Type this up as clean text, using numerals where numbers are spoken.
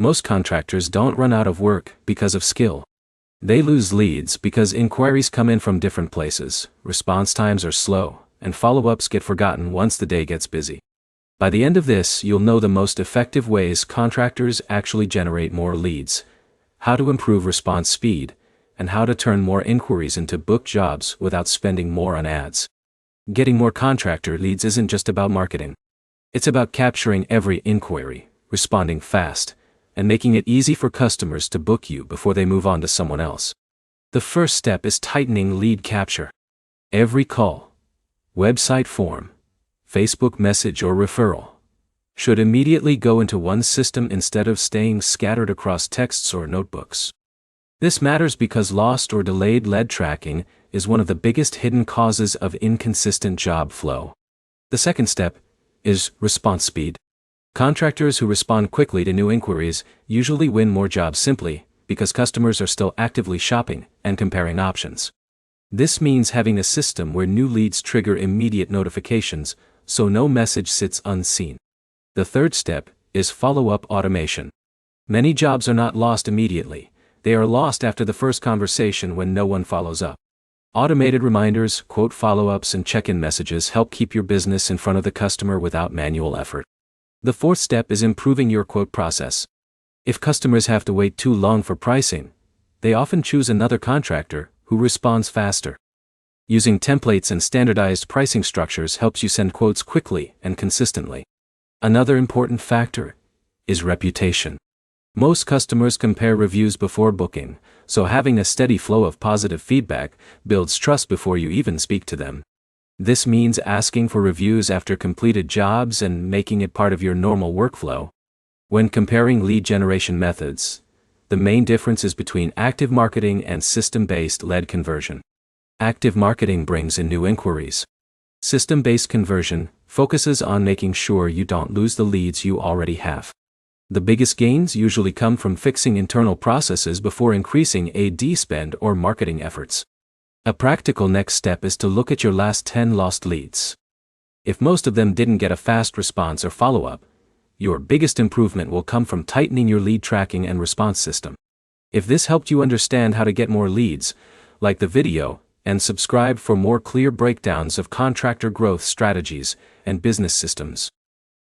Most contractors don't run out of work because of skill. They lose leads because inquiries come in from different places, response times are slow, and follow-ups get forgotten once the day gets busy. By the end of this, you'll know the most effective ways contractors actually generate more leads, how to improve response speed, and how to turn more inquiries into booked jobs without spending more on ads. Getting more contractor leads isn't just about marketing. It's about capturing every inquiry, responding fast, and making it easy for customers to book you before they move on to someone else. The first step is tightening lead capture. Every call, website form, Facebook message or referral should immediately go into one system instead of staying scattered across texts or notebooks. This matters because lost or delayed lead tracking is one of the biggest hidden causes of inconsistent job flow. The second step is response speed. Contractors who respond quickly to new inquiries usually win more jobs simply because customers are still actively shopping and comparing options. This means having a system where new leads trigger immediate notifications, so no message sits unseen. The third step is follow-up automation. Many jobs are not lost immediately. They are lost after the first conversation when no one follows up. Automated reminders, quote follow-ups, and check-in messages help keep your business in front of the customer without manual effort. The fourth step is improving your quote process. If customers have to wait too long for pricing, they often choose another contractor who responds faster. Using templates and standardized pricing structures helps you send quotes quickly and consistently. Another important factor is reputation. Most customers compare reviews before booking, so having a steady flow of positive feedback builds trust before you even speak to them. This means asking for reviews after completed jobs and making it part of your normal workflow. When comparing lead generation methods, the main difference is between active marketing and system-based lead conversion. Active marketing brings in new inquiries. System-based conversion focuses on making sure you don't lose the leads you already have. The biggest gains usually come from fixing internal processes before increasing AD spend or marketing efforts. A practical next step is to look at your last 10 lost leads. If most of them didn't get a fast response or follow-up, your biggest improvement will come from tightening your lead tracking and response system. If this helped you understand how to get more leads, like the video, and subscribe for more clear breakdowns of contractor growth strategies and business systems.